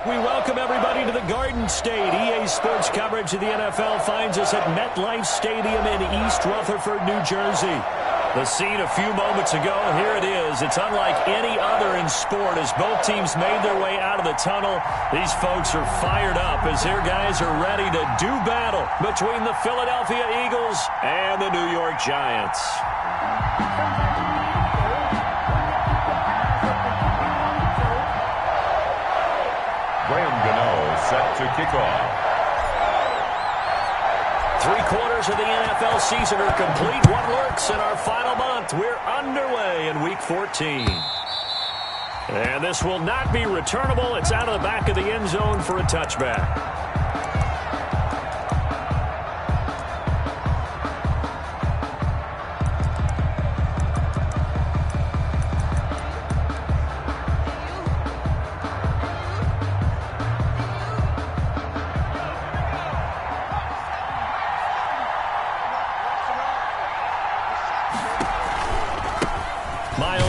We welcome everybody to the Garden State. EA Sports coverage of the NFL finds us at MetLife Stadium in East Rutherford, New Jersey. The scene a few moments ago, here it is. It's unlike any other in sport as both teams made their way out of the tunnel. These folks are fired up as their guys are ready to do battle between the Philadelphia Eagles and the New York Giants. Set to kick off. 3/4 of the NFL season are complete. What lurks in our final month? We're underway in Week 14. And this will not be returnable. It's out of the back of the end zone for a touchback.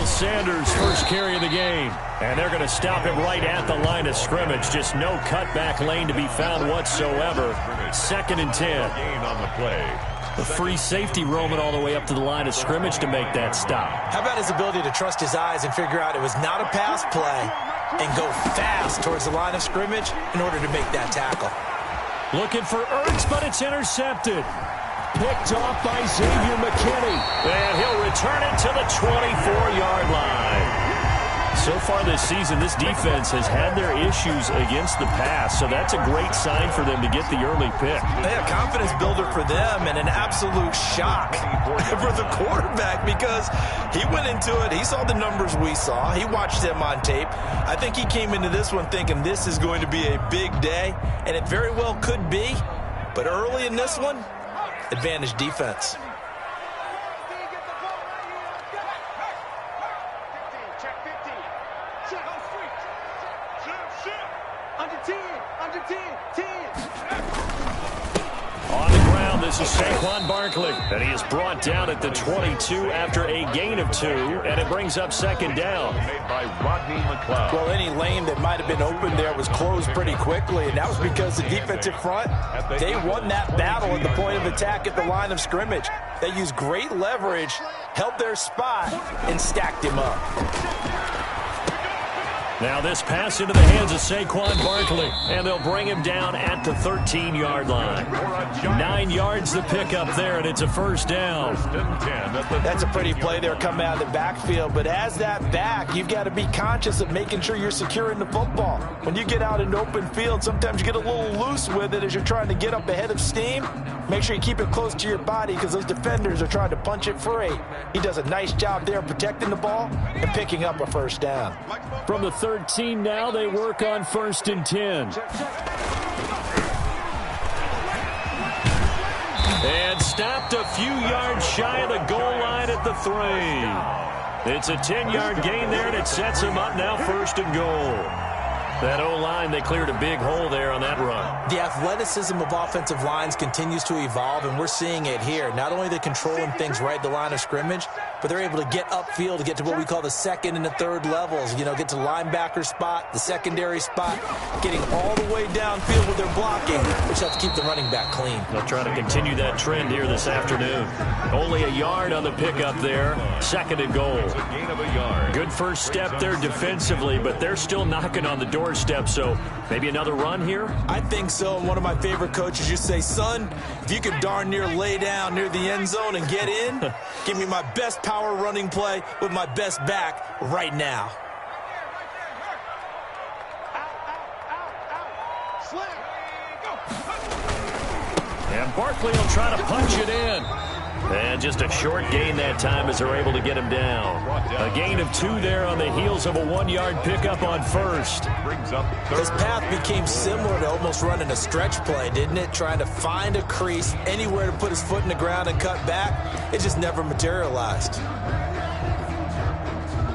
Sanders' first carry of the game. And they're going to stop him right at the line of scrimmage. Just no cutback lane to be found whatsoever. 2nd and 10. Gain on the play. The free safety roaming all the way up to the line of scrimmage to make that stop. How about his ability to trust his eyes and figure out it was not a pass play and go fast towards the line of scrimmage in order to make that tackle. Looking for Ertz, but it's intercepted. Picked off by Xavier McKinney. And he'll return it to the 24-yard line. So far this season, this defense has had their issues against the pass, so that's a great sign for them to get the early pick. A confidence builder for them and an absolute shock for the quarterback because he went into it. He saw the numbers we saw. He watched them on tape. I think he came into this one thinking this is going to be a big day, and it very well could be. But early in this one, advantage defense. On the ground, this is Saquon Barkley. And he is brought down at the 22 after a gain of 2. And it brings up 2nd down. Made by Rodney McLeod. Well, any lane that might have been open there was closed pretty quickly. And that was because the defensive front, they won that battle at the point of attack at the line of scrimmage. They used great leverage, held their spot, and stacked him up. Now this pass into the hands of Saquon Barkley, and they'll bring him down at the 13-yard line. 9 yards to pick up there, and it's a first down. That's a pretty play there coming out of the backfield, but as that back, you've got to be conscious of making sure you're securing the football. When you get out in open field, sometimes you get a little loose with it as you're trying to get up ahead of steam. Make sure you keep it close to your body because those defenders are trying to punch it free. He does a nice job there protecting the ball and picking up a first down. From the 13 now, they work on 1st and 10. And stopped a few yards shy of the goal line at the 3. It's a 10-yard gain there, and it sets him up now 1st and goal. That O-line, they cleared a big hole there on that run. The athleticism of offensive lines continues to evolve, and we're seeing it here. Not only are they controlling things right at the line of scrimmage, but they're able to get upfield to get to what we call the 2nd and the 3rd levels. You know, get to the linebacker spot, the secondary spot, getting all the way downfield with their blocking, which helps keep the running back clean. They'll try to continue that trend here this afternoon. Only a yard on the pickup there. 2nd and goal. It's a gain of a yard. Good first step there defensively, but they're still knocking on the doorstep, so maybe another run here? I think so, and one of my favorite coaches used to say, son, if you could darn near lay down near the end zone and get in, give me my best power running play with my best back right now. And Barkley will try to punch it in. And just a short gain that time as they're able to get him down. A gain of 2 there on the heels of a 1-yard pickup on 1st. His path became similar to almost running a stretch play, didn't it? Trying to find a crease, anywhere to put his foot in the ground and cut back. It just never materialized.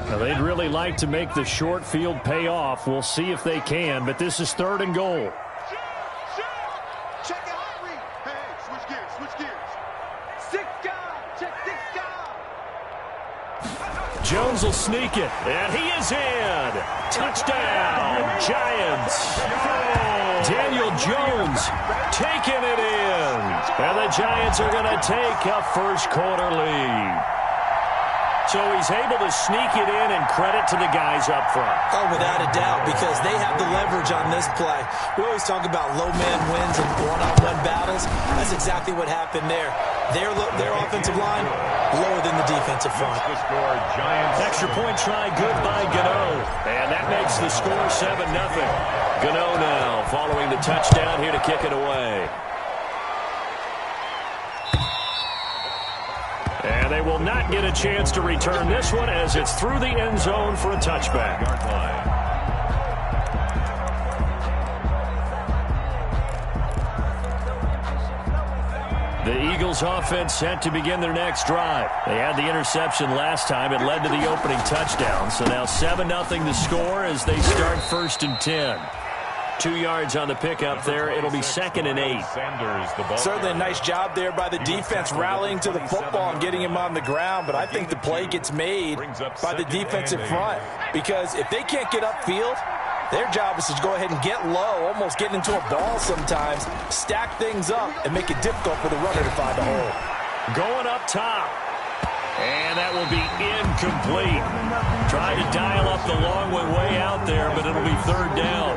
Now they'd really like to make the short field pay off. We'll see if they can, but this is 3rd and goal. Jones will sneak it, and he is in. Touchdown, Giants. Daniel Jones taking it in. And the Giants are going to take a first quarter lead. So he's able to sneak it in, and credit to the guys up front. Oh, without a doubt, because they have the leverage on this play. We always talk about low man wins and one-on-one battles. That's exactly what happened there. Their offensive line lower than the defensive front. Extra point try, good by Gano. And that makes the score 7-0. Gano now following the touchdown here to kick it away. And they will not get a chance to return this one as it's through the end zone for a touchback. The Eagles offense set to begin their next drive. They had the interception last time. It led to the opening touchdown. So now 7-0 the score as they start 1st and 10. 2 yards on the pickup there. It'll be 2nd and 8. Certainly a nice job there by the defense rallying to the football and getting him on the ground. But I think the play gets made by the defensive front. Because if they can't get upfield, their job is to go ahead and get low, almost get into a ball sometimes, stack things up, and make it difficult for the runner to find a hole. Going up top. And that will be incomplete. Trying to dial up the long way out there, but it'll be 3rd down.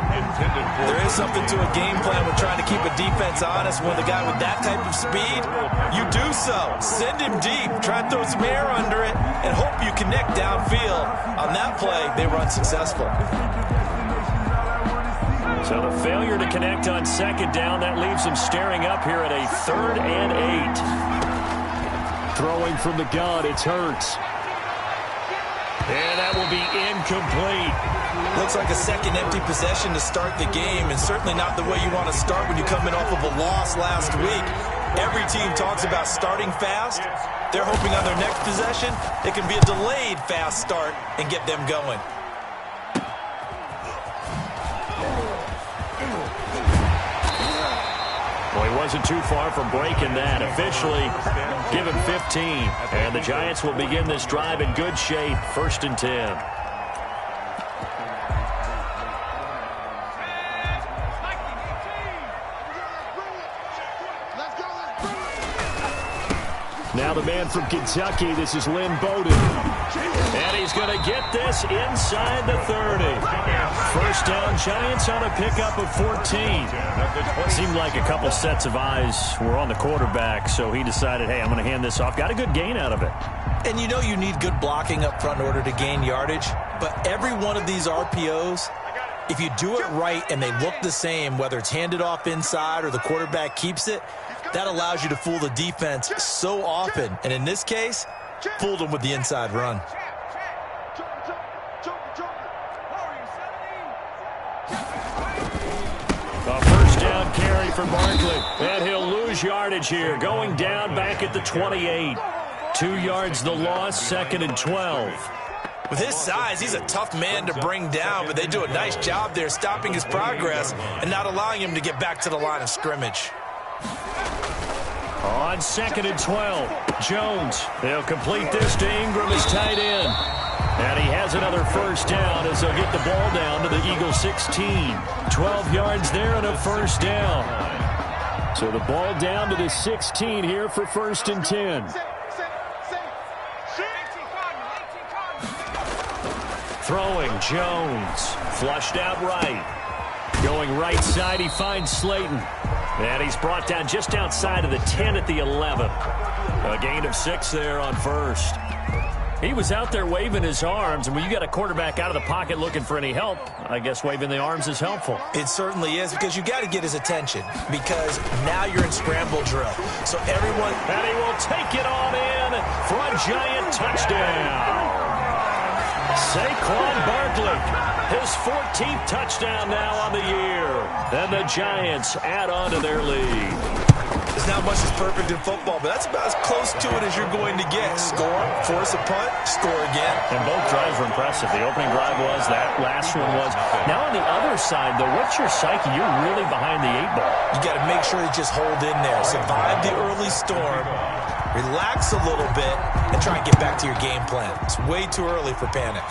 There is something to a game plan with trying to keep a defense honest. When the guy with that type of speed, you do so. Send him deep. Try and throw some air under it and hope you connect downfield. On that play, they were unsuccessful. So the failure to connect on 2nd down, that leaves them staring up here at a 3rd and 8. Throwing from the gun, it's Hurts. And that will be incomplete. Looks like a second empty possession to start the game, and certainly not the way you want to start when you're coming off of a loss last week. Every team talks about starting fast. They're hoping on their next possession, it can be a delayed fast start and get them going. Well, he wasn't too far from breaking that. Officially given 15. And the Giants will begin this drive in good shape. 1st and 10. Now the man from Kentucky, this is Lynn Bowden. And he's going to get this inside the 30. 1st down, Giants on a pickup of 14. It seemed like a couple sets of eyes were on the quarterback, so he decided, hey, I'm going to hand this off. Got a good gain out of it. And you know you need good blocking up front in order to gain yardage, but every one of these RPOs, if you do it right and they look the same, whether it's handed off inside or the quarterback keeps it, that allows you to fool the defense so often. And in this case, fooled them with the inside run. A 1st down carry for Barkley. And he'll lose yardage here. Going down back at the 28. 2 yards the loss, 2nd and 12. With his size, he's a tough man to bring down, but they do a nice job there stopping his progress and not allowing him to get back to the line of scrimmage. On 2nd and 12, Jones. They'll complete this to Ingram as tight end. And he has another 1st down as they'll get the ball down to the Eagles 16. 12 yards there and a 1st down. So the ball down to the 16 here for 1st and 10. Throwing, Jones. Flushed out right. Going right side, he finds Slayton. And he's brought down just outside of the 10 at the 11. A gain of 6 there on 1st. He was out there waving his arms, and when you got a quarterback out of the pocket looking for any help, I guess waving the arms is helpful. It certainly is, because you got to get his attention, because now you're in scramble drill. So everyone... And he will take it on in for a Giant touchdown. Saquon Barkley, his 14th touchdown now on the year. And the Giants add on to their lead. As not much is perfect in football, but that's about as close to it as you're going to get. Score, force a punt, score again. And both drives were impressive. The opening drive was, that last one was. Now on the other side, though, what's your psyche? You're really behind the 8 ball. You got to make sure you just hold in there. Survive the early storm, relax a little bit, and try and get back to your game plan. It's way too early for panic.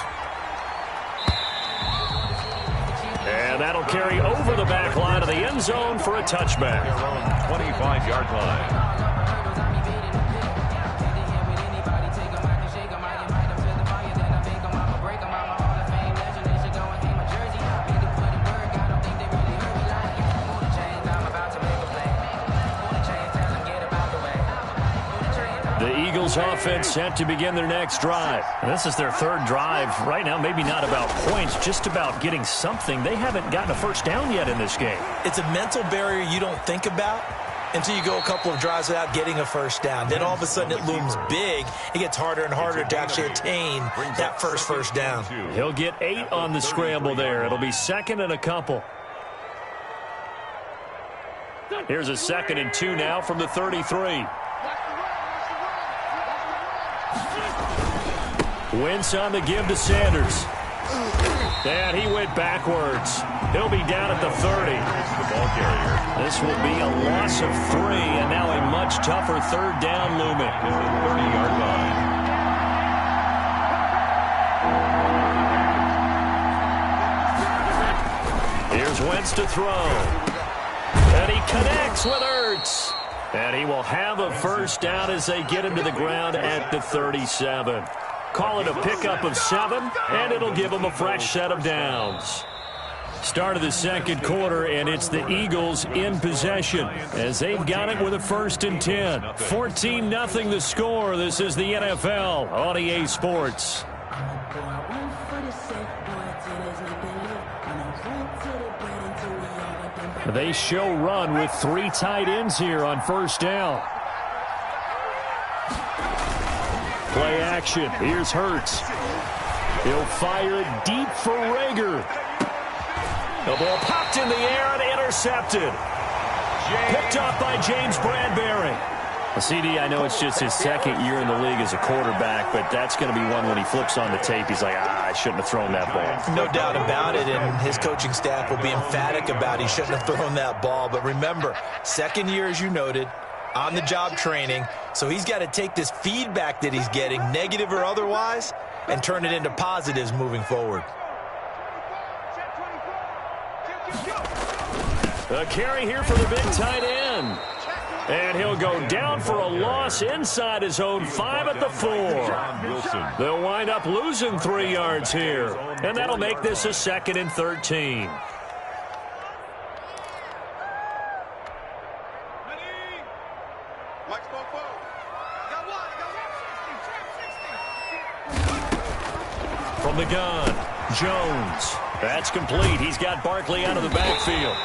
And that'll carry over the back line of the end zone for a touchback. 25-yard line. Offense set to begin their next drive. And this is their 3rd drive. Right now, maybe not about points, just about getting something. They haven't gotten a first down yet in this game. It's a mental barrier you don't think about until you go a couple of drives without getting a first down. Then all of a sudden it looms big. It gets harder and harder to actually attain that first down. He'll get 8 on the scramble there. It'll be 2nd and a couple. Here's a 2nd and 2 now from the 33. Wentz on the give to Sanders. And he went backwards. He'll be down at the 30. The ball carrier. This will be a loss of 3, and now a much tougher 3rd down looming. 30-yard line. Here's Wentz to throw. And he connects with Ertz. And he will have a first down as they get him to the ground at the 37. Call it a pickup of 7, and it'll give them a fresh set of downs. Start of the 2nd quarter, and it's the Eagles in possession as they've got it with a 1st and 10. 14-0 the score. This is the NFL on EA Sports. They show run with 3 tight ends here on 1st down. Play action. Here's Hurts. He'll fire it deep for Rager. The ball popped in the air and intercepted. Picked up by James Bradbury. CD, I know it's just his 2nd year in the league as a quarterback, but that's going to be one when he flips on the tape, he's like, I shouldn't have thrown that ball. No doubt about it, and his coaching staff will be emphatic about he shouldn't have thrown that ball. But remember, 2nd year, as you noted, on-the-job training, so he's got to take this feedback that he's getting, negative or otherwise, and turn it into positives moving forward. A carry here for the big tight end. And he'll go down for a loss inside his own 5 at the 4. They'll wind up losing 3 yards here. And that'll make this a 2nd and 13. From the gun, Jones. That's complete. He's got Barkley out of the backfield.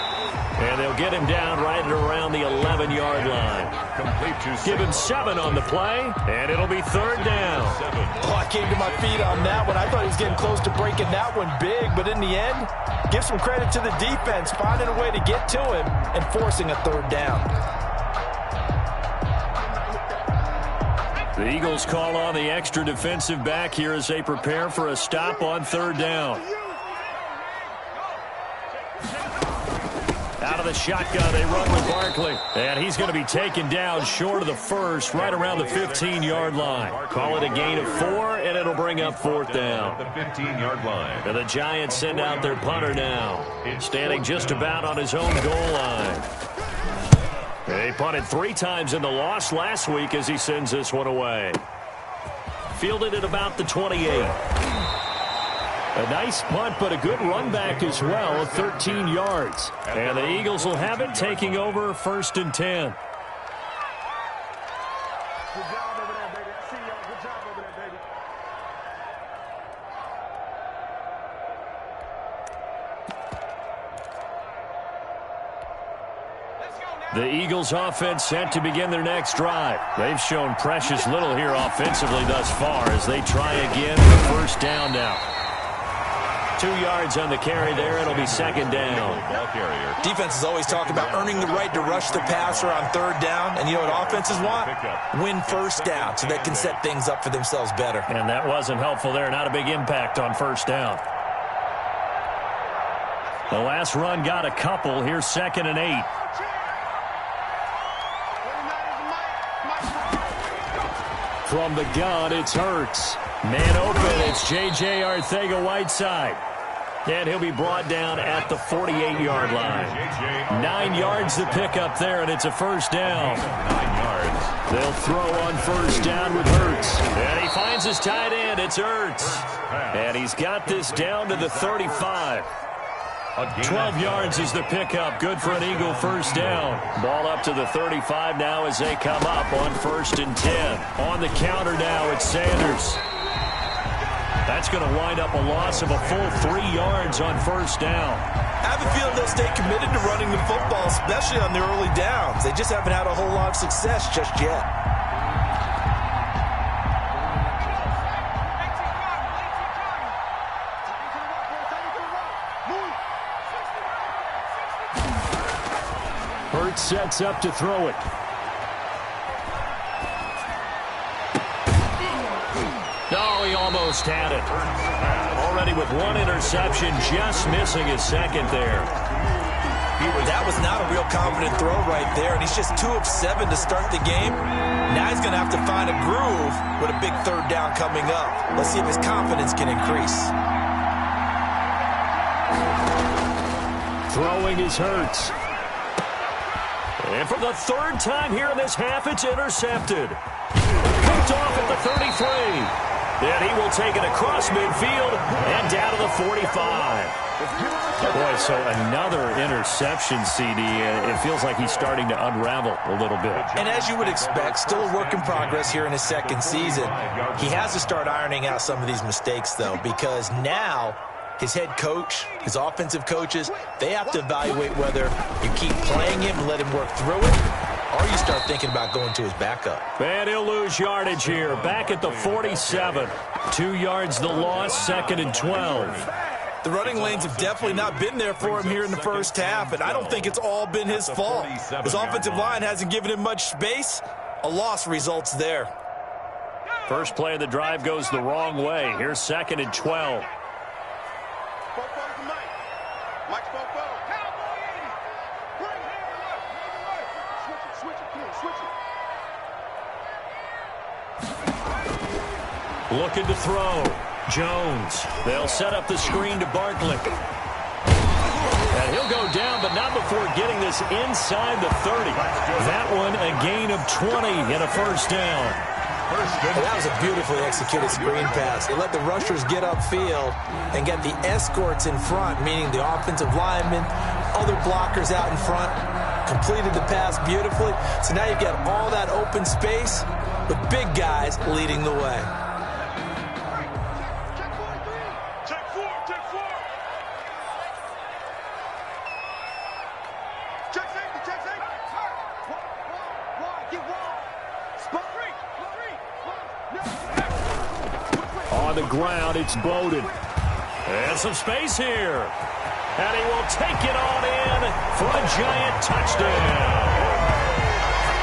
And they'll get him down right at around the 11-yard line. Give him 7 on the play, and it'll be 3rd down. Oh, I came to my feet on that one. I thought he was getting close to breaking that one big, but in the end, give some credit to the defense, finding a way to get to him and forcing a 3rd down. The Eagles call on the extra defensive back here as they prepare for a stop on 3rd down. Out of the shotgun, they run with Barkley. And he's going to be taken down short of the 1st, right around the 15-yard line. Call it a gain of 4, and it'll bring up 4th down. The 15-yard line. And the Giants send out their punter now, standing just about on his own goal line. They punted 3 times in the loss last week as he sends this one away. Fielded at about the 28. A nice punt, but a good run back as well of 13 yards. And the Eagles will have it, taking over 1st and 10. The Eagles offense set to begin their next drive. They've shown precious little here offensively thus far as they try again for 1st down now. 2 yards on the carry there. It'll be second down. Defenses always talk about earning the right to rush the passer on third down. And you know what offenses want? Win first down so they can set things up for themselves better. And that wasn't helpful there. Not a big impact on first down. The last run got a couple. Here's 2nd and 8. From the gun, it's Hurts. Man open, it's J.J. Arcega-Whiteside. And he'll be brought down at the 48-yard line. 9 yards to pick up there, and it's a first down. 9 yards. They'll throw on first down with Hurts. And he finds his tight end. It's Hurts. And he's got this down to the 35. 12 yards is the pickup. Good for an Eagle first down. Ball up to the 35 now as they come up on 1st and 10. On the counter now, it's Sanders. That's going to wind up a loss of a full 3 yards on first down. I have a feeling they'll stay committed to running the football, especially on the early downs. They just haven't had a whole lot of success just yet. Hurts sets up to throw it. No, he almost had it. Already with 1 interception, just missing his second there. That was not a real confident throw right there, and he's just 2 of 7 to start the game. Now he's going to have to find a groove with a big third down coming up. Let's see if his confidence can increase. Throwing is Hurts. And for the 3rd time here in this half, it's intercepted. Picked off at the 33. Then he will take it across midfield and down to the 45. Boy, so another interception, CD. It feels like he's starting to unravel a little bit. And as you would expect, still a work in progress here in his 2nd season. He has to start ironing out some of these mistakes, though, because now his head coach, his offensive coaches, they have to evaluate whether you keep playing him and let him work through it, or you start thinking about going to his backup. And he'll lose yardage here. Back at the 47. 2 yards the loss, 2nd and 12. The running lanes have definitely not been there for him here in the first half, and I don't think it's all been his fault. His offensive line hasn't given him much space. A loss results there. First play of the drive goes the wrong way. Here's 2nd and 12. Looking to throw. Jones. They'll set up the screen to Barkley. And he'll go down, but not before getting this inside the 30. That one a gain of 20 and a first down. That was a beautifully executed screen pass. It let the rushers get upfield and get the escorts in front, meaning the offensive linemen, other blockers out in front, completed the pass beautifully. So now you've got all that open space with big guys leading the way. On the ground, it's Bowden. And some space here. And he will take it on in for a giant touchdown.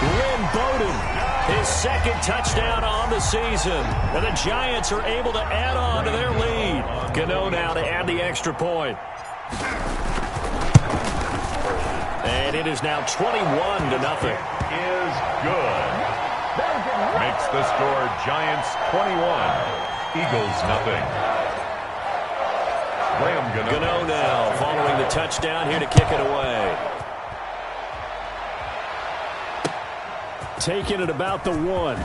Lynn Bowden, his 2nd touchdown on the season. And the Giants are able to add on to their lead. Gano now to add the extra point. And it is now 21-0. Is good. Makes the score Giants 21. Eagles nothing. Gano now following the touchdown here to kick it away. Taking it about the 1.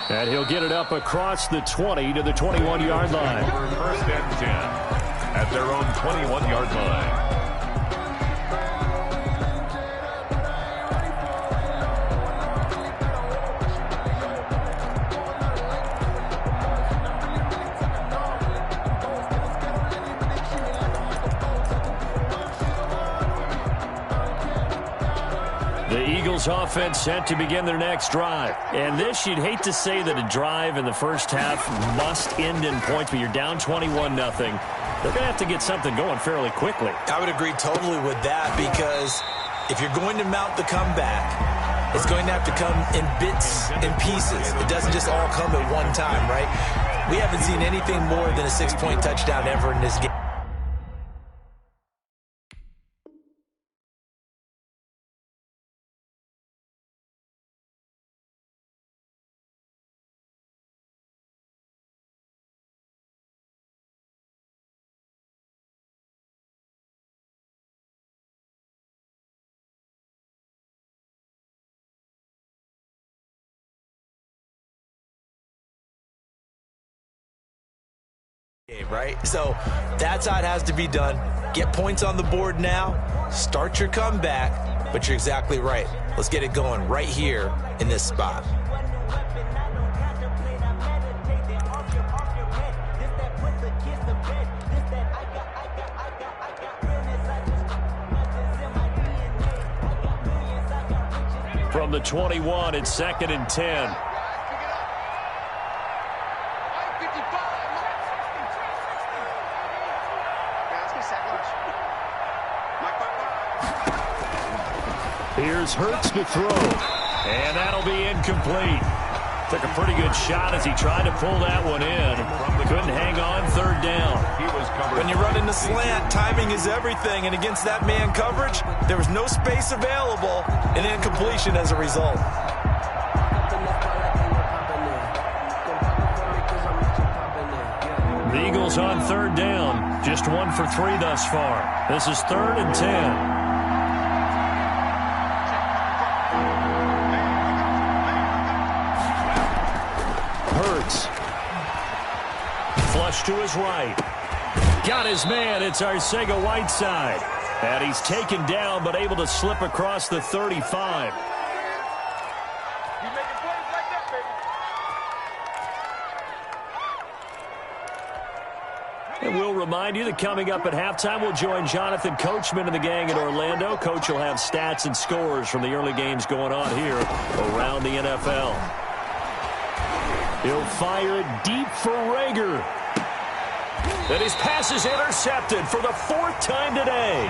And he'll get it up across the 20 to the 21-yard line. 1st and 10 at their own 21-yard line. The Eagles offense set to begin their next drive. And this, you'd hate to say that a drive in the first half must end in points, but you're down 21-0. They're going to have to get something going fairly quickly. I would agree totally with that, because if you're going to mount the comeback, it's going to have to come in bits and pieces. It doesn't just all come at one time, right? We haven't seen anything more than a 6-point touchdown ever in this game. Right? So that's how it has to be done. Get points on the board now. Start your comeback. But you're exactly right. Let's get it going right here in this spot. From the 21, it's 2nd and 10. Here's Hurts to throw, and that'll be incomplete. Took a pretty good shot as he tried to pull that one in. Couldn't hang on 3rd down. When you run in the slant, timing is everything, and against that man coverage, there was no space available, and incompletion as a result. The Eagles on 3rd down, just 1 for 3 thus far. This is 3rd and 10. Flush to his right. Got his man. It's Arcega-Whiteside. And he's taken down, but able to slip across the 35. And we'll remind you that coming up at halftime, we'll join Jonathan Coachman and the gang in Orlando. Coach will have stats and scores from the early games going on here around the NFL. He'll fire it deep for Rager. And his pass is intercepted for the 4th time today.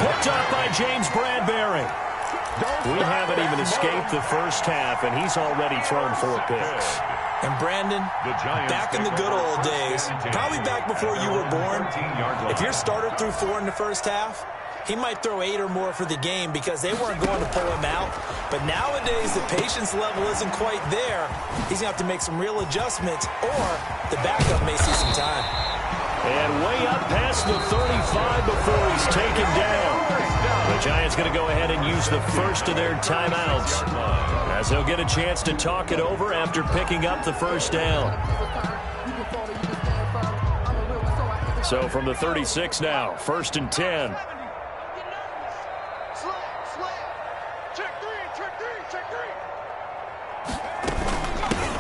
Picked up by James Bradbury. We haven't even escaped the first half, and he's already thrown 4 picks. And Brandon, back in the good old days, probably back before you were born, if your starter threw 4 in the first half, he might throw 8 or more for the game because they weren't going to pull him out. But nowadays, the patience level isn't quite there. He's going to have to make some real adjustments, or the backup may see some time. And way up past the 35 before he's taken down. The Giants going to go ahead and use the first of their timeouts, as they'll get a chance to talk it over after picking up the first down. So from the 36 now, 1st and 10.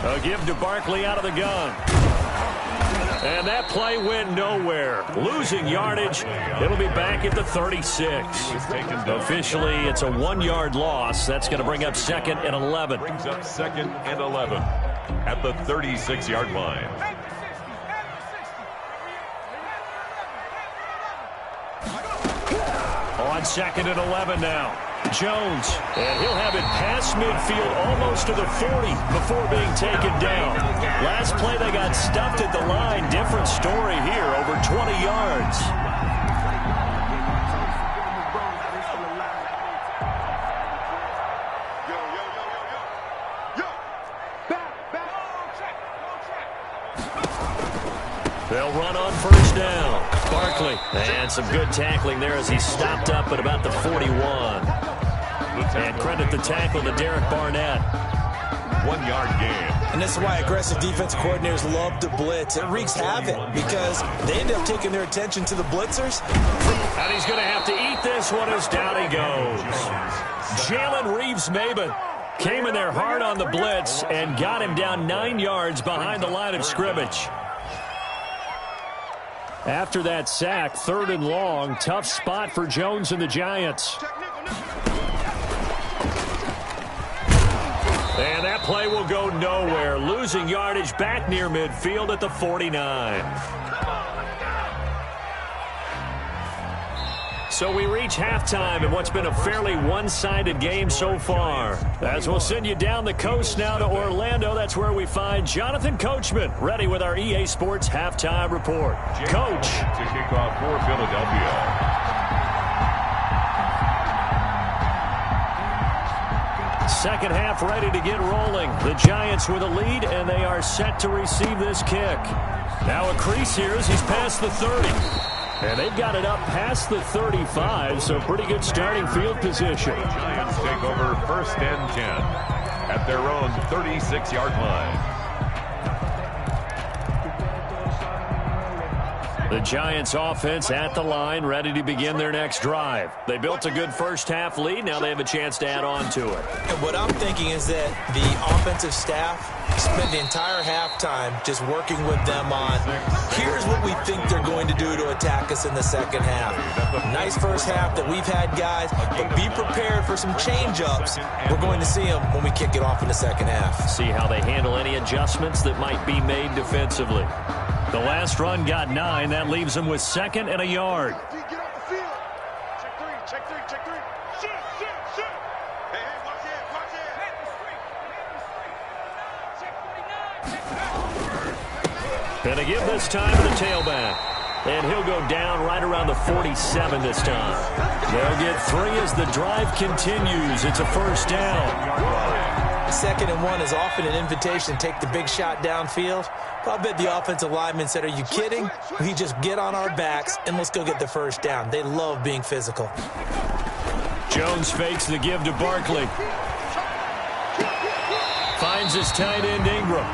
A give to Barkley out of the gun. And that play went nowhere. Losing yardage. It'll be back at the 36. Officially, it's a 1-yard loss. That's going to bring up 2nd and 11. Brings up 2nd and 11 at the 36-yard line. On 2nd and 11 now. Jones, and he'll have it past midfield almost to the 40 before being taken down. Last play they got stuffed at the line. Different story here, over 20 yards. They'll run on 1st down. Barkley, and some good tackling there as he stopped up at about the 41. And credit the tackle to Derek Barnett. 1-yard gain. And this is why aggressive defense coordinators love to blitz. It wreaks havoc because they end up taking their attention to the blitzers. And he's going to have to eat this one as down he goes. Jalen Reeves-Maybin came in there hard on the blitz and got him down 9 yards behind the line of scrimmage. After that sack, 3rd and long, tough spot for Jones and the Giants. And that play will go nowhere, losing yardage back near midfield at the 49. So we reach halftime in what's been a fairly one-sided game so far. As we'll send you down the coast now to Orlando, that's where we find Jonathan Coachman, ready with our EA Sports halftime report. Coach. To kick off for Philadelphia. Second half ready to get rolling. The Giants with a lead, and they are set to receive this kick. Now a crease here as he's past the 30. And they've got it up past the 35, so pretty good starting field position. The Giants take over 1st and 10 at their own 36-yard line. The Giants offense at the line, ready to begin their next drive. They built a good first half lead. Now they have a chance to add on to it. And what I'm thinking is that the offensive staff spent the entire halftime just working with them on, here's what we think they're going to do to attack us in the second half. Nice first half that we've had, guys, but be prepared for some change-ups. We're going to see them when we kick it off in the second half. See how they handle any adjustments that might be made defensively. The last run got 9. That leaves them with 2nd and a yard. Get off the field. Check three. Shoot. Hey, watch it. And they give this time to the tailback. And he'll go down right around the 47 this time. They'll get 3 as the drive continues. It's a first down. 2nd and 1 is often an invitation to take the big shot downfield. But I bet the offensive lineman said, are you kidding? We just get on our backs and let's go get the first down. They love being physical. Jones fakes the give to Barkley. Finds his tight end Ingram.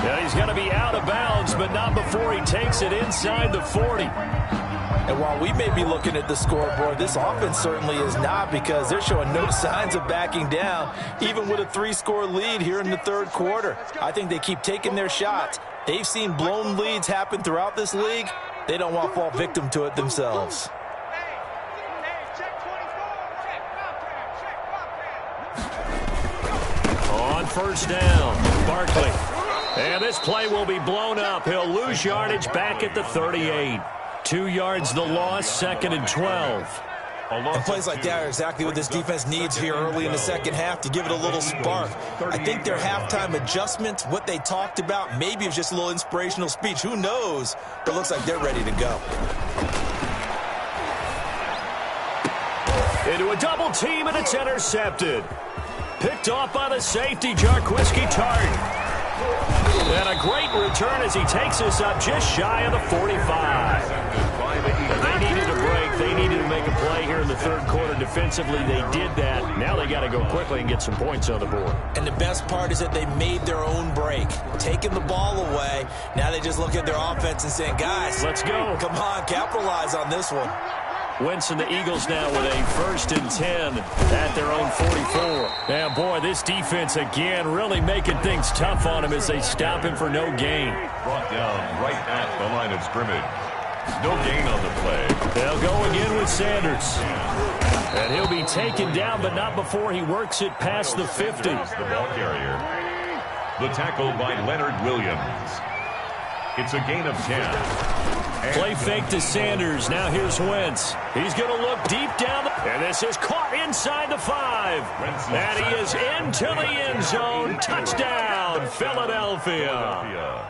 Yeah, he's going to be out of bounds, but not before he takes it inside the 40. And while we may be looking at the scoreboard, this offense certainly is not, because they're showing no signs of backing down, even with a 3-score lead here in the third quarter. I think they keep taking their shots. They've seen blown leads happen throughout this league. They don't want to fall victim to it themselves. On first down, Barkley. And this play will be blown up. He'll lose yardage back at the 38. 2 yards the loss, 2nd and 12. And plays like that are exactly what this defense needs here early in the second half to give it a little spark. I think their halftime adjustment, what they talked about, maybe it was just a little inspirational speech. Who knows? But it looks like they're ready to go. Into a double team, and it's intercepted. Picked off by the safety, Jarquiski Tart. And a great return as he takes us up just shy of the 45. They needed a break. They needed to make a play here in the third quarter defensively. They did that. Now they got to go quickly and get some points on the board. And the best part is that they made their own break, taking the ball away. Now they just look at their offense and saying, guys, let's go. Come on, capitalize on this one. Wentz and the Eagles now with a 1st and 10 at their own 44. And boy, this defense again really making things tough on him as they stop him for no gain. Brought down right at the line of scrimmage. No gain on the play. They'll go again with Sanders. And he'll be taken down, but not before he works it past the 50. The ball carrier. The tackle by Leonard Williams. It's a gain of 10. Play fake to Sanders. Now here's Wentz. He's going to look deep down. And this is caught inside the 5. And he is into the end zone. Touchdown, Philadelphia.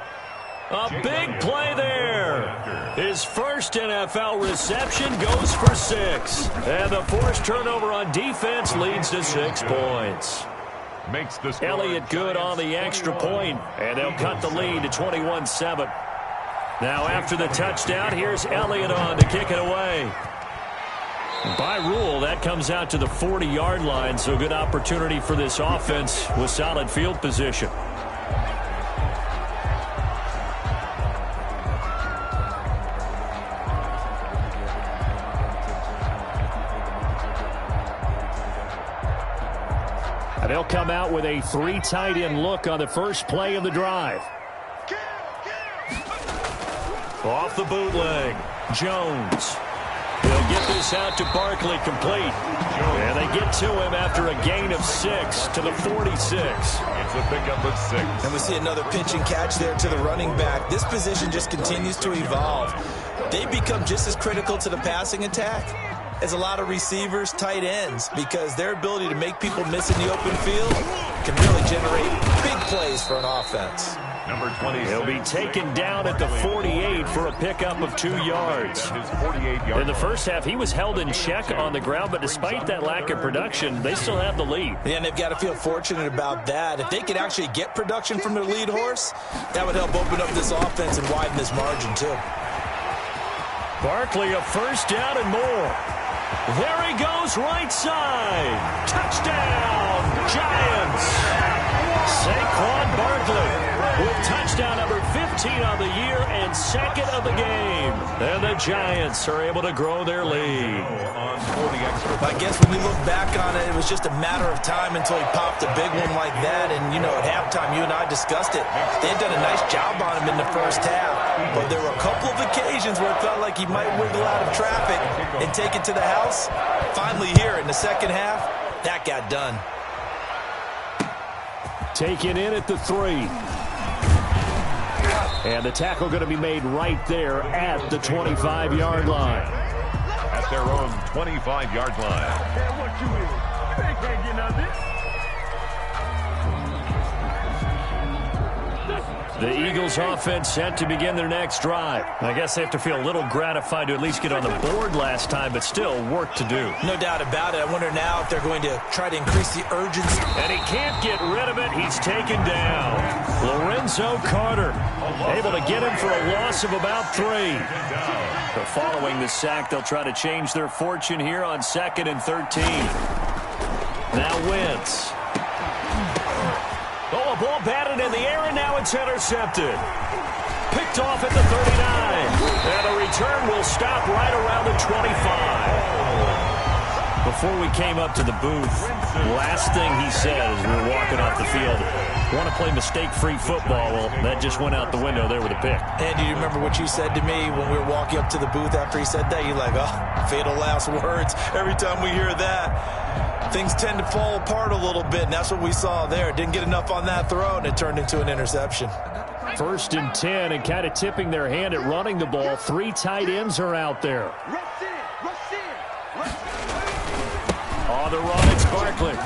A big play there. His first NFL reception goes for 6. And the forced turnover on defense leads to 6 points. Makes the Elliott good on the extra point, and they'll cut the lead to 21-7. Now after the touchdown, here's Elliott on to kick it away. By rule, that comes out to the 40-yard line, so good opportunity for this offense with solid field position. And they'll come out with a 3 tight end look on the first play of the drive. Off the bootleg, Jones. He'll get this out to Barkley, complete. And they get to him after a gain of 6 to the 46. It's a pickup of 6. And we see another pitch and catch there to the running back. This position just continues to evolve. They become just as critical to the passing attack as a lot of receivers, tight ends, because their ability to make people miss in the open field can really generate big plays for an offense. Number 20. He'll be taken down at the 48 for a pickup of 2 yards. In the first half, he was held in check on the ground, but despite that lack of production, they still have the lead. Yeah, and they've got to feel fortunate about that. If they could actually get production from their lead horse, that would help open up this offense and widen this margin too. Barkley, a first down and more. There he goes, right side. Touchdown, Giants. Saquon Barkley with touchdown number 15 on the year and second of the game. And the Giants are able to grow their lead. I guess when you look back on it, it was just a matter of time until he popped a big one like that. And, you know, at halftime, you and I discussed it. They had done a nice job on him in the first half. But there were a couple of occasions where it felt like he might wiggle out of traffic and take it to the house. Finally here in the second half, that got done. Taken in at the 3. And the tackle going to be made right there at the 25-yard line. At their own 25-yard line. The Eagles offense set to begin their next drive. I guess they have to feel a little gratified to at least get on the board last time, but still work to do. No doubt about it. I wonder now if they're going to try to increase the urgency. And he can't get rid of it. He's taken down. Lorenzo Carter able to get him for a loss of about 3. So following the sack, they'll try to change their fortune here on 2nd and 13. Now Wentz. Oh, a ball batted in the air, and now it's intercepted. Picked off at the 39. And a return will stop right around the 25. Before we came up to the booth, last thing he said as we were walking off the field, want to play mistake-free football. Well, that just went out the window there with a pick. And do you remember what you said to me when we were walking up to the booth after he said that? You're like, oh, fatal last words. Every time we hear that, things tend to fall apart a little bit, and that's what we saw there. Didn't get enough on that throw, and it turned into an interception. 1st and 10, and kind of tipping their hand at running the ball. 3 tight ends are out there. On the run, it's Barkley.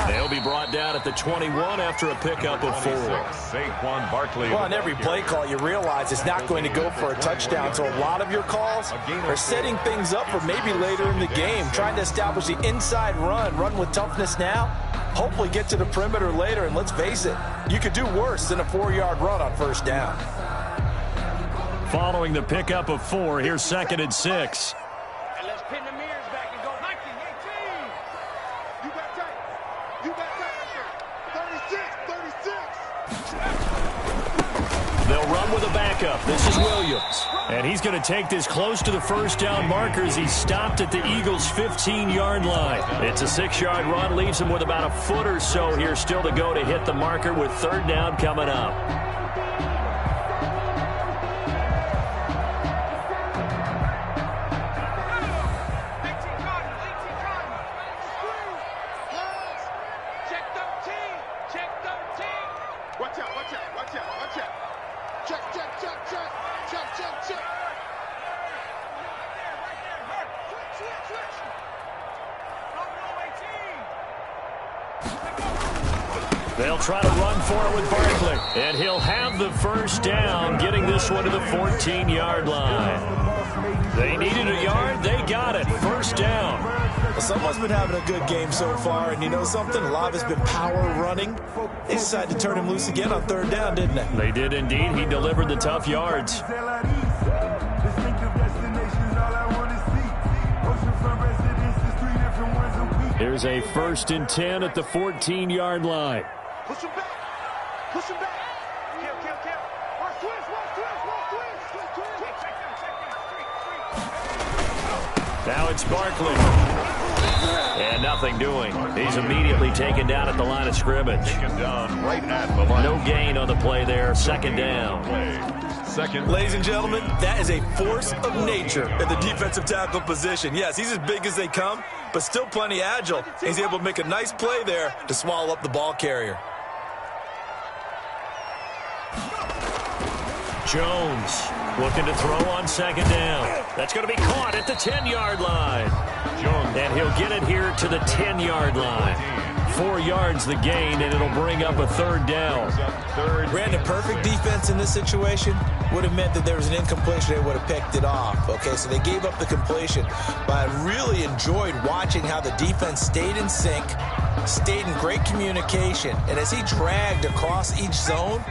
They'll be brought down at the 21 after a pickup of 4. Saquon Barkley. Well, on every play call, you realize it's not going to go for a touchdown. So a lot of your calls are setting things up for maybe later in the game, trying to establish the inside run with toughness now, hopefully get to the perimeter later. And let's face it, you could do worse than a 4-yard run on 1st down. Following the pickup of 4, here's 2nd and 6. Let's pin the mirrors back and go 19, 18. You got tight. You got tight right there. 36. They'll run with a backup. This is Williams. And he's going to take this close to the 1st down marker as he's stopped at the Eagles' 15-yard line. It's a 6-yard run, leaves him with about a foot or so here still to go to hit the marker with 3rd down coming up. They'll try to run for it with Barkley. And he'll have the 1st down, getting this one to the 14-yard line. They needed a yard. They got it. 1st down. Well, someone's been having a good game so far, and you know something? A lot has been power running. They decided to turn him loose again on 3rd down, didn't they? They did indeed. He delivered the tough yards. Here's a 1st and 10 at the 14-yard line. Push him back. Push him back. Kill. Watch twist. Now it's Barkley. And nothing doing. He's immediately taken down at the line of scrimmage. Taken down right at the line. No gain on the play there. 2nd down. second. Ladies and gentlemen, that is a force of nature at the defensive tackle position. Yes, he's as big as they come, but still plenty agile. He's able to make a nice play there to swallow up the ball carrier. Jones looking to throw on second down. That's going to be caught at the 10-yard line. Jones. And he'll get it here to the 10-yard line. 4 yards the gain, and it'll bring up a third down. Brandon, perfect defense in this situation would have meant that there was an incompletion. They would have picked it off. Okay, so they gave up the completion. But I really enjoyed watching how the defense stayed in sync, stayed in great communication. And as he dragged across each zone,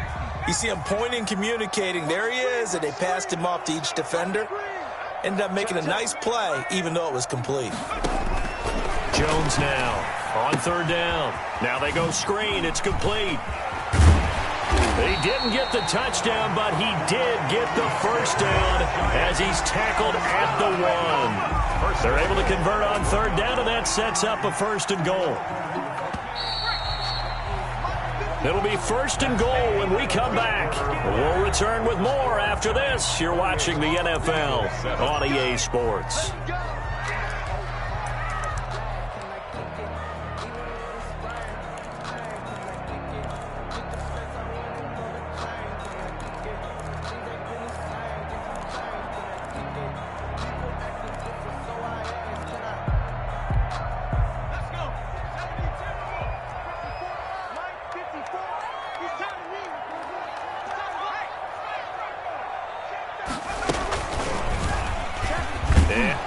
you see him pointing, communicating. There he is, and they passed him off to each defender. Ended up making a nice play, even though it was complete. Jones now on third down. Now they go screen. It's complete. He didn't get the touchdown, but he did get the first down as he's tackled at the 1. They're able to convert on third down, and that sets up a first and goal. It'll be first and goal when we come back. We'll return with more after this. You're watching the NFL on EA Sports.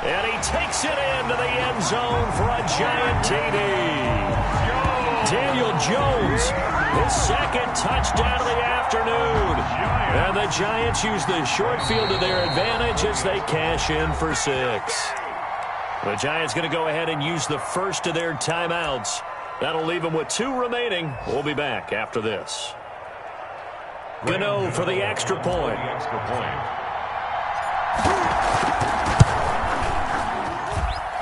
And he takes it into the end zone for a giant TD. Daniel Jones, his second touchdown of the afternoon. And the Giants use the short field to their advantage as they cash in for 6. The Giants going to go ahead and use the first of their timeouts. That'll leave them with 2 remaining. We'll be back after this. Gano for the extra point.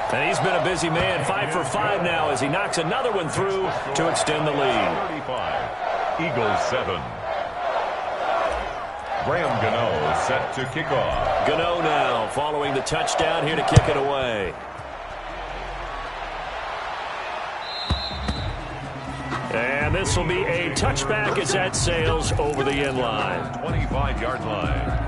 And he's been a busy man, 5 for 5 now as he knocks another one through to extend the lead. 35, Eagles 7. Graham Gano set to kick off. Gano now following the touchdown here to kick it away. And this will be a touchback as that sails over the end line. 25-yard line.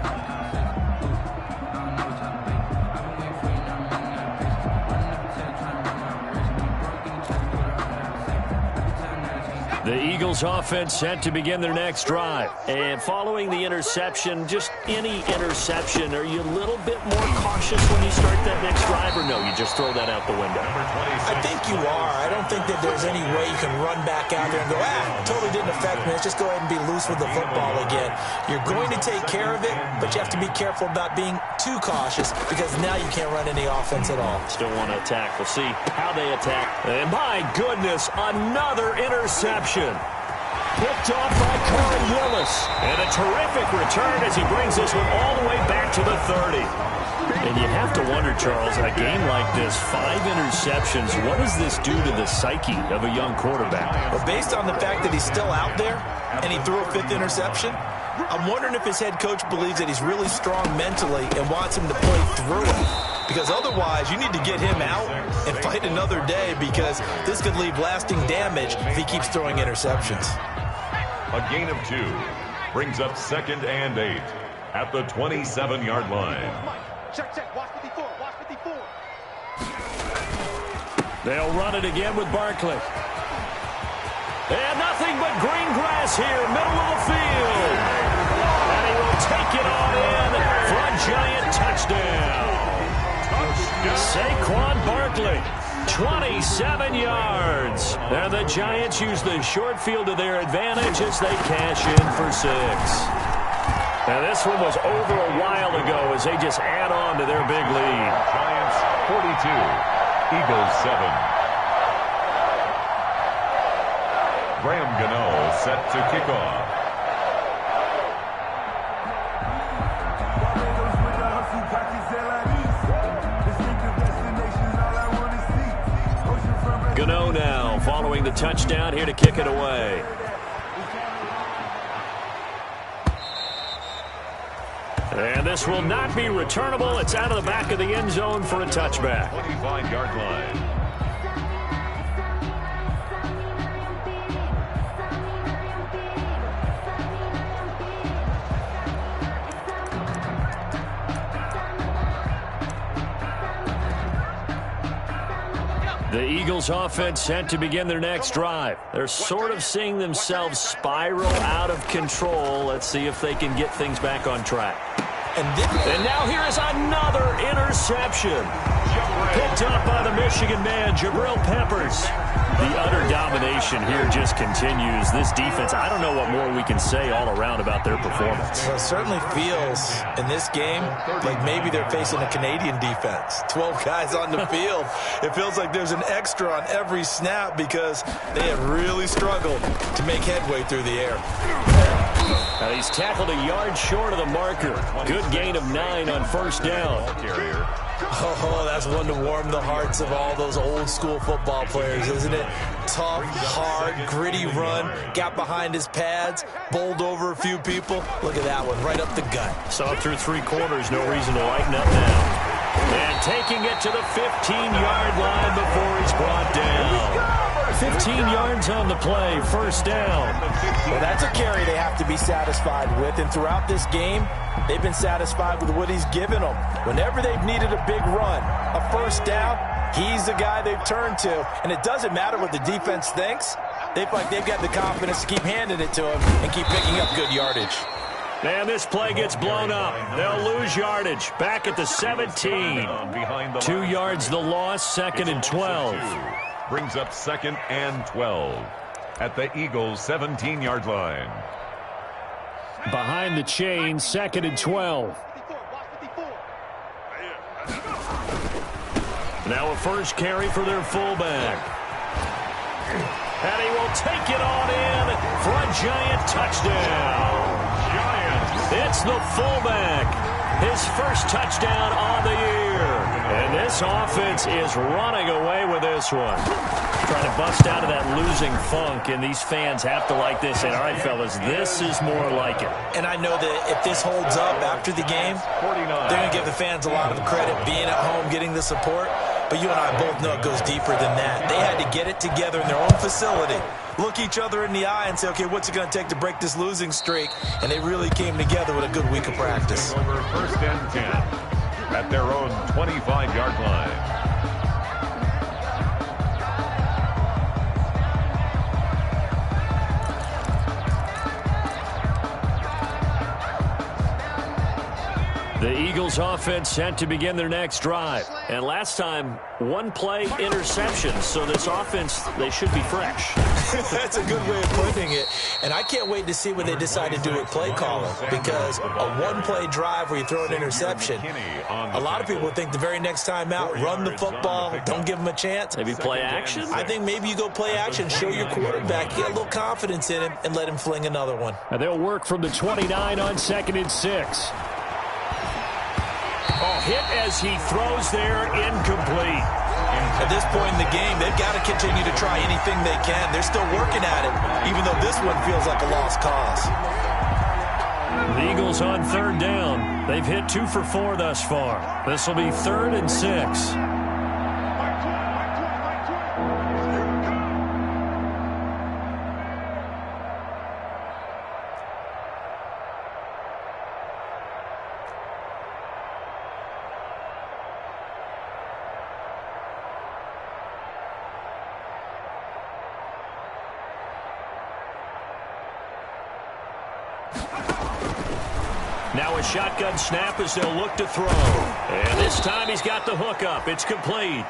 The Eagles offense set to begin their next drive. And following the interception, just any interception, are you a little bit more cautious when you start that next drive, or no, you just throw that out the window? I think you are. I don't think that there's any way you can run back out there and go, totally didn't affect me. Let's just go ahead and be loose with the football again. You're going to take care of it, but you have to be careful about being too cautious because now you can't run any offense at all. Still want to attack. We'll see how they attack. And my goodness, another interception. Picked off by Corey Willis. And a terrific return as he brings this one all the way back to the 30. And you have to wonder, Charles, in a game like this, 5 interceptions, what does this do to the psyche of a young quarterback? Well, based on the fact that he's still out there and he threw a 5th interception, I'm wondering if his head coach believes that he's really strong mentally and wants him to play through it. Because otherwise, you need to get him out and fight another day because this could leave lasting damage if he keeps throwing interceptions. A gain of 2 brings up 2nd and 8 at the 27-yard line. Check, watch 54, watch 54. They'll run it again with Barkley. And nothing but green grass here, middle of the field. And he will take it on in for a giant touchdown. Saquon Barkley, 27 yards. And the Giants use the short field to their advantage as they cash in for 6. Now this one was over a while ago as they just add on to their big lead. Giants 42, Eagles 7. Graham Gano set to kick off. Gano now following the touchdown here to kick it away. And this will not be returnable. It's out of the back of the end zone for a touchback. 25-yard line. The Eagles offense set to begin their next drive. They're sort of seeing themselves spiral out of control. Let's see if they can get things back on track. And now here is another interception. Picked up by the Michigan man, Jabril Peppers. The utter domination here just continues. This defense, I don't know what more we can say all around about their performance. Well, it certainly feels in this game like maybe they're facing a Canadian defense. 12 guys on the field. It feels like there's an extra on every snap because they have really struggled to make headway through the air. Now he's tackled a yard short of the marker. Good gain of 9 on first down. Oh, that's one to warm the hearts of all those old-school football players, isn't it? Tough, hard, gritty run, got behind his pads, bowled over a few people. Look at that one, right up the gut. Saw through 3 quarters, no reason to lighten up now. And taking it to the 15-yard line before he's brought down. 15 yards on the play, first down. Well, that's a carry they have to be satisfied with, and throughout this game, they've been satisfied with what he's given them. Whenever they've needed a big run, a first down, he's the guy they've turned to. And it doesn't matter what the defense thinks. They feel like they've got the confidence to keep handing it to him and keep picking up good yardage. And this play gets blown up. They'll lose yardage. Back at the 17. 2 yards the loss, second and 12. Brings up second and 12 at the Eagles' 17-yard line. Behind the chain, second and 12. Now a first carry for their fullback. And he will take it on in for a giant touchdown. It's the fullback. His first touchdown on the year. And this offense is running away with this one. Trying to bust out of that losing funk, and these fans have to like this. And all right, fellas, this is more like it. And I know that if this holds up after the game, they're going to give the fans a lot of credit being at home, getting the support. But you and I both know it goes deeper than that. They had to get it together in their own facility, look each other in the eye and say, okay, what's it going to take to break this losing streak? And they really came together with a good week of practice. Over first and 10 at their own 25-yard line. The Eagles offense set to begin their next drive. And last time, 1 play interception. So this offense, they should be fresh. That's a good way of putting it. And I can't wait to see what they decide to do with play calling. Because a 1-play drive where you throw an interception, a lot of people think the very next time out, run the football, don't give them a chance. Maybe play action? I think maybe you go play action, show your quarterback, get a little confidence in him, and let him fling another one. And they'll work from the 29 on second and 6. Oh, hit as he throws there, incomplete. At this point in the game, they've got to continue to try anything they can. They're still working at it, even though this one feels like a lost cause. The Eagles on third down. They've hit 2 for 4 thus far. This will be third and 6. Now a shotgun snap as they'll look to throw. And this time he's got the hook up. It's complete.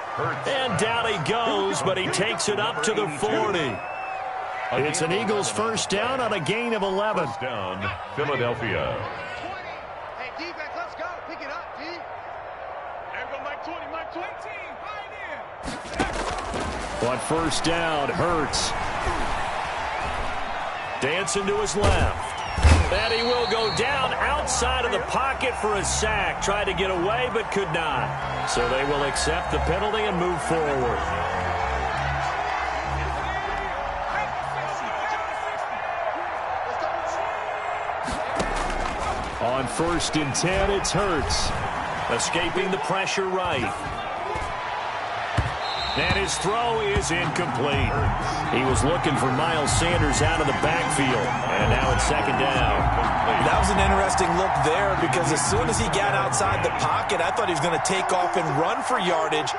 And down he goes, but he takes it up to the 40. It's an Eagles first down on a gain of 11. First down, Philadelphia. Hey, defense, let's go. Pick it up, D. There we go, Mike 20, Mike 20. On first down, Hurts. Dancing to his left. And he will go down outside of the pocket for a sack. Tried to get away, but could not. So they will accept the penalty and move forward. On 1st and 10, it's Hurts. Escaping the pressure right. And his throw is incomplete. He was looking for Miles Sanders out of the backfield. And now it's 2nd down. That was an interesting look there because as soon as he got outside the pocket, I thought he was going to take off and run for yardage.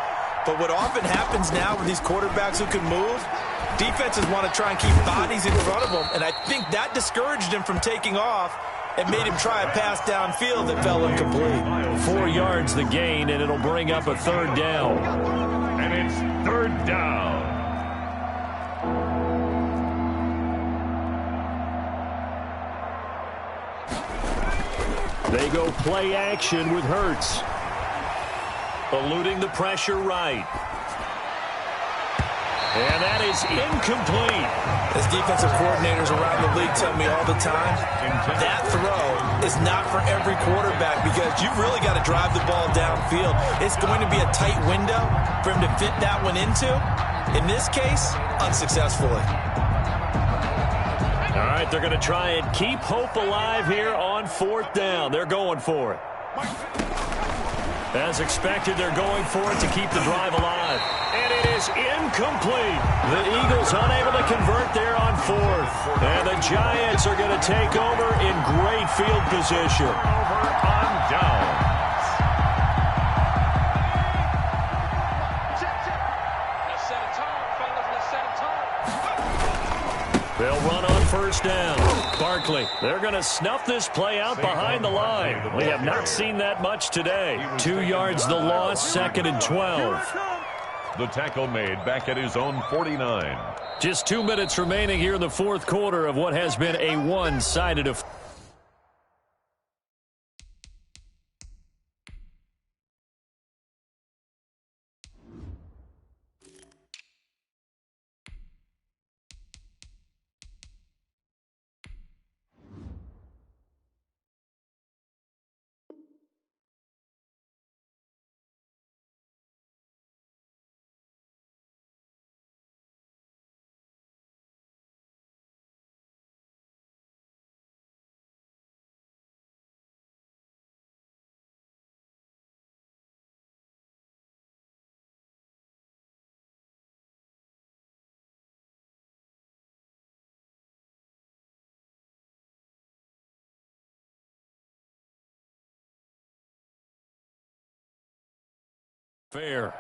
But what often happens now with these quarterbacks who can move, defenses want to try and keep bodies in front of them. And I think that discouraged him from taking off and made him try a pass downfield that fell incomplete. 4 yards the gain, and it'll bring up a 3rd down. And it's 3rd down. They go play action with Hurts. Eluding the pressure right. And that is incomplete. As defensive coordinators around the league tell me all the time, that throw is not for every quarterback because you've really got to drive the ball downfield. It's going to be a tight window for him to fit that one into. In this case, unsuccessfully. All right, they're going to try and keep hope alive here on 4th down. They're going for it. As expected, they're going for it to keep the drive alive. And it is incomplete. The Eagles unable to convert there on 4th. And the Giants are going to take over in great field position. Over on downs. Let's set a tone, fellas. Let's set a tone. They'll run on 1st down. Barkley, they're going to snuff this play out behind the line. We have not seen that much today. 2 yards the loss, 2nd and 12. The tackle made back at his own 49. Just 2 minutes remaining here in the 4th quarter of what has been a one-sided affair. Fair.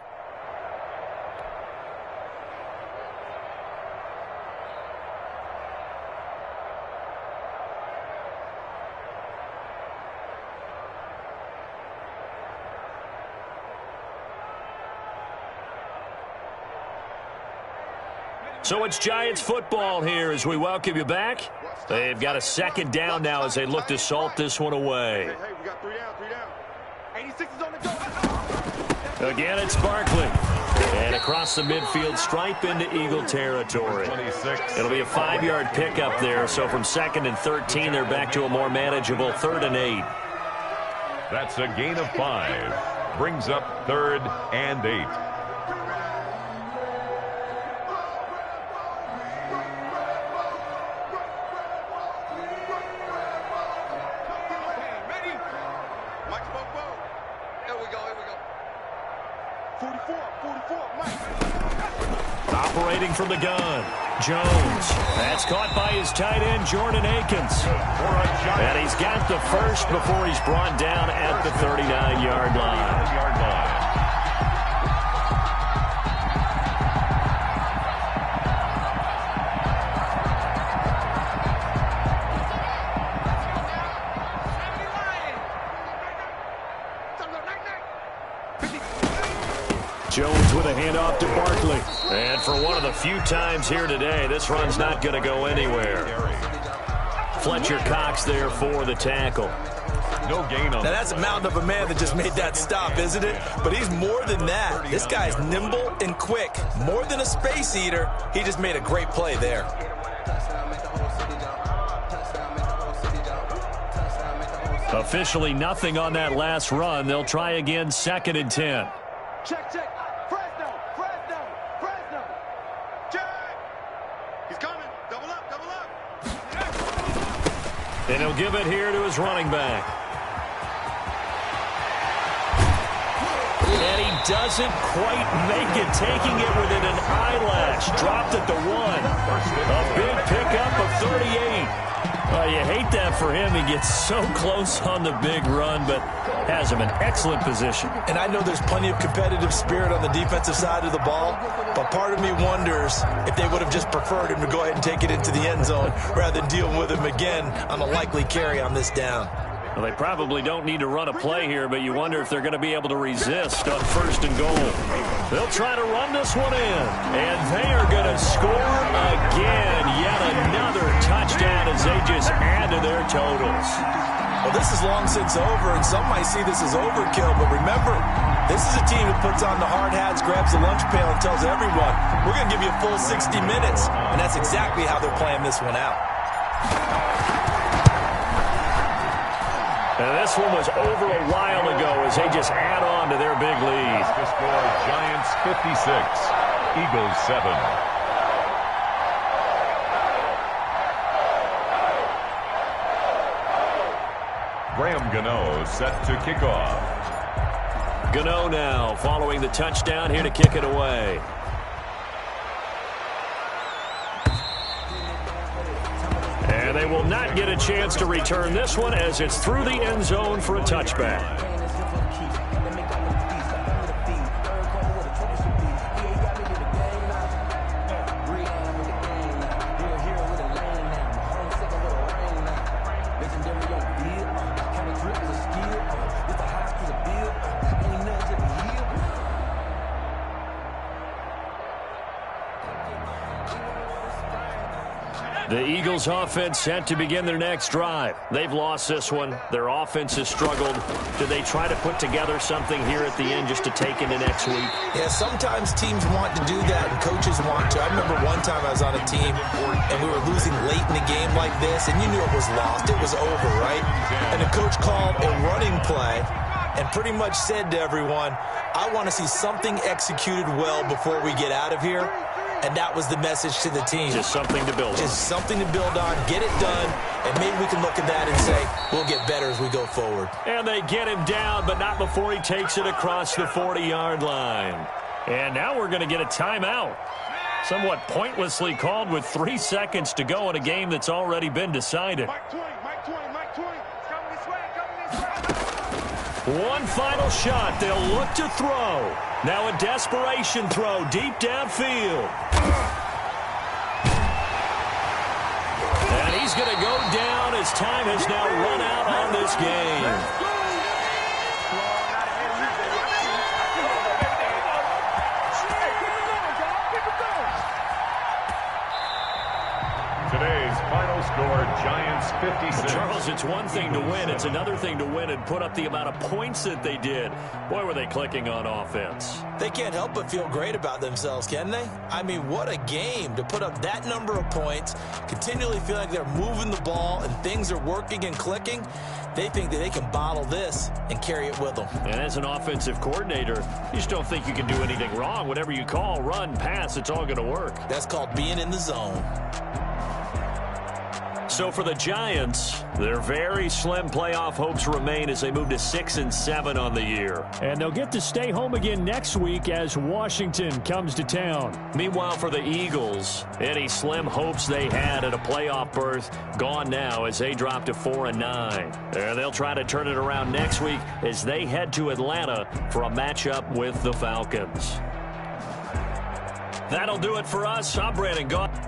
So it's Giants football here as we welcome you back. They've got a 2nd down now as they look to salt this one away. Hey, we got 3 down, 3 down. 86 is on the go. Again, it's Barkley. And across the midfield stripe into Eagle territory. 26. It'll be a 5-yard pickup there. So from 2nd and 13, they're back to a more manageable 3rd and 8. That's a gain of 5. Brings up 3rd and 8. Ready? Mike's both. Here we go, here we go. 44, Mike. Operating from the gun. Jones. That's caught by his tight end, Jordan Akins. And he's got the first before he's brought down at the 39-yard line. Jones with a handoff to Barkley. And for one of the few times here today, this run's not going to go anywhere. Fletcher Cox there for the tackle. No gain on Now that's a mountain of a man that just made that stop, isn't it? But he's more than that. This guy's nimble and quick. More than a space eater. He just made a great play there. Officially nothing on that last run. They'll try again, 2nd and 10. Check. Fresno. Check. He's coming. Double up. And he'll give it here to his running back. And he doesn't quite make it, taking it within an eyelash. Dropped at the 1. A big pickup of 38. You hate that for him. He gets so close on the big run, but has him in excellent position. And I know there's plenty of competitive spirit on the defensive side of the ball, but part of me wonders if they would have just preferred him to go ahead and take it into the end zone rather than dealing with him again on a likely carry on this down. Well, they probably don't need to run a play here, but you wonder if they're going to be able to resist on 1st and goal. They'll try to run this one in, and they are going to score again. Yet another touchdown as they just add to their totals. Well, this is long since over, and some might see this as overkill, but remember, this is a team that puts on the hard hats, grabs the lunch pail, and tells everyone, we're going to give you a full 60 minutes, and that's exactly how they're playing this one out. And this one was over a while ago as they just add on to their big lead. The score, Giants 56, Eagles 7. Graham Gano set to kick off. Gano now following the touchdown here to kick it away. And they will not get a chance to return this one as it's through the end zone for a touchback. The Eagles offense set to begin their next drive. They've lost this one. Their offense has struggled. Do they try to put together something here at the end just to take into next week? Yeah, sometimes teams want to do that and coaches want to. I remember one time I was on a team and we were losing late in the game like this, and you knew it was lost. It was over, right? And the coach called a running play and pretty much said to everyone, I want to see something executed well before we get out of here. And that was the message to the team. Just something to build on. Just something to build on, get it done, and maybe we can look at that and say, we'll get better as we go forward. And they get him down, but not before he takes it across the 40-yard line. And now we're going to get a timeout. Somewhat pointlessly called with 3 seconds to go in a game that's already been decided. Mike 20. Coming this way, coming this way. One final shot. They'll look to throw. Now a desperation throw deep downfield. And he's going to go down as time has now run out on this game. Today's final score, Giants 56. Charles, it's one thing to win. It's another thing to win and put up the amount of points that they did. Boy, were they clicking on offense. They can't help but feel great about themselves, can they? I mean, what a game to put up that number of points, continually feel like they're moving the ball and things are working and clicking. They think that they can bottle this and carry it with them. And as an offensive coordinator, you just don't think you can do anything wrong. Whatever you call, run, pass, it's all going to work. That's called being in the zone. So for the Giants, their very slim playoff hopes remain as they move to 6-7 on the year. And they'll get to stay home again next week as Washington comes to town. Meanwhile, for the Eagles, any slim hopes they had at a playoff berth gone now as they drop to 4-9. And they'll try to turn it around next week as they head to Atlanta for a matchup with the Falcons. That'll do it for us. I'm Brandon Gaudin.